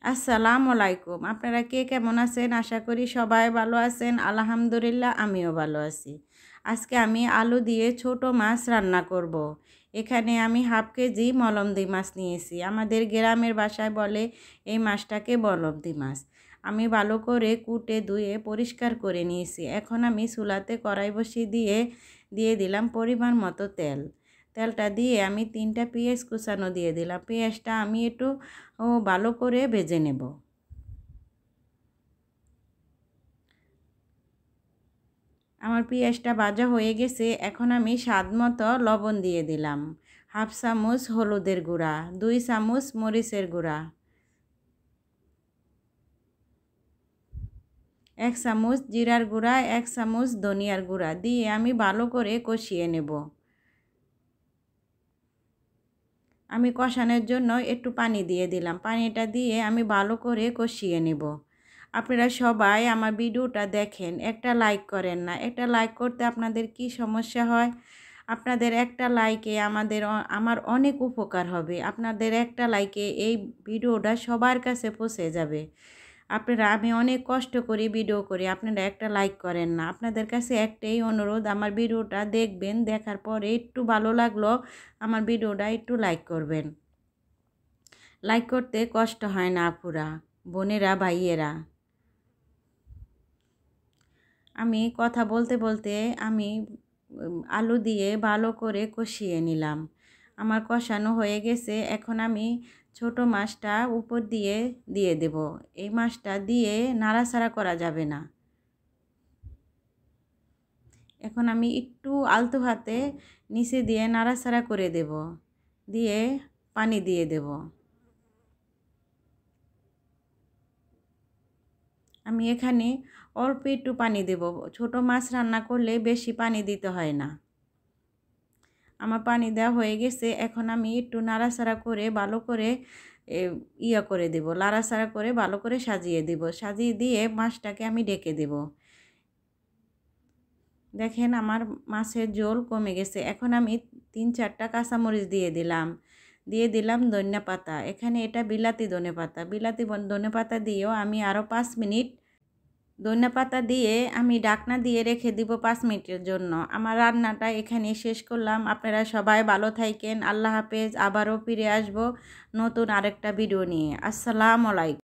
আসসালামু আলাইকুম। আপনারা কে কেমন আছেন? আশা করি সবাই ভালো আছেন। আলহামদুলিল্লাহ আমিও ভালো আছি। আজকে আমি আলু দিয়ে ছোট মাছ রান্না করব। এখানে আমি হাফ কেজি মলমদি মাছ নিয়েছি। আমাদের গ্রামের ভাষায় বলে এই মাছটাকে মলমদি মাছ। আমি ভালো করে কুটে ধুয়ে পরিষ্কার করে নিয়েছি। এখন আমি চুলাতে কড়াই বসিয়ে দিয়ে দিলাম পরিমাণ মতো তেল। তেলটা দিয়ে আমি 3টা পেঁয়াজ কুচানো দিয়ে দিলাম। পেঁয়াজটা আমি একটু ভালো করে ভেজে নেব। আমার পেঁয়াজটা ভাজা হয়ে গেছে। এখন আমি স্বাদ মতো লবণ দিয়ে দিলাম, হাফ চামচ হলুদের গুঁড়া, 2 চামচ মরিচের গুঁড়া, 1 চামচ জিরার গুঁড়া, 1 চামচ ধনিয়ার গুঁড়া দিয়ে আমি ভালো করে কষিয়ে নেব। আমি কষানোর জন্য একটু পানি দিয়ে দিলাম। পানিটা দিয়ে আমি ভালো করে কষিয়ে নেব। আপনারা সবাই আমার ভিডিওটা দেখেন, একটা লাইক করেন না। একটা লাইক করতে আপনাদের কি সমস্যা হয়? আপনাদের একটা লাইকে আমার অনেক উপকার হবে। আপনাদের একটা লাইকে এই ভিডিওটা সবার কাছে পৌঁছে যাবে। আমি অনেক কষ্ট করি ভিডিও করি, আপনারা একটা লাইক করেন না। আপনাদের কাছে একটাই অনুরোধ, আমার ভিডিওটা দেখবেন, দেখার পরে একটু ভালো লাগলো আমার ভিডিওটা একটু লাইক করবেন। লাইক করতে কষ্ট হয় না আপুরা, বোনেরা, ভাইয়েরা। আমি কথা বলতে বলতে আমি আলু দিয়ে ভালো করে কষিয়ে নিলাম। আমার কষানো হয়ে গেছে। এখন আমি ছোট মাছটা উপর দিয়ে দেব। এই মাছটা দিয়ে নাড়াচাড়া করা যাবে না। এখন আমি একটু আলতো হাতে নিচে দিয়ে নাড়াচাড়া করে দেব, দিয়ে পানি দিয়ে দেব। আমি এখানে অল্প একটু পানি দেব। ছোট মাছ রান্না করলে বেশি পানি দিতে হয় না। আমার পানি দেওয়া হয়ে গেছে। এখন আমি একটু নাড়াচাড়া করে ভালো করে করে দেব, নাড়াচাড়া করে ভালো করে সাজিয়ে দেব। সাজিয়ে দিয়ে মাছটাকে আমি ঢেকে দেব। দেখেন আমার মাছের ঝোল কমে গেছে। এখন আমি 3-4টা কাঁচামরিচ দিয়ে দিলাম ধনেপাতা। এখানে এটা বিলাতি ধনেপাতা। বিলাতি ধনেপাতা দিয়েও আমি আরও 5 মিনিট ধনেপাতা দিয়ে আমি ঢাকনা দিয়ে রেখে দিব 5 মিনিটের জন্য। আমার রান্নাটা এখানে শেষ করলাম। আপনারা সবাই ভালো থাকেন। আল্লাহ হাফেজ। আবারও ফিরে আসব নতুন আরেকটা ভিডিও নিয়ে। আসসালামু আলাইকুম।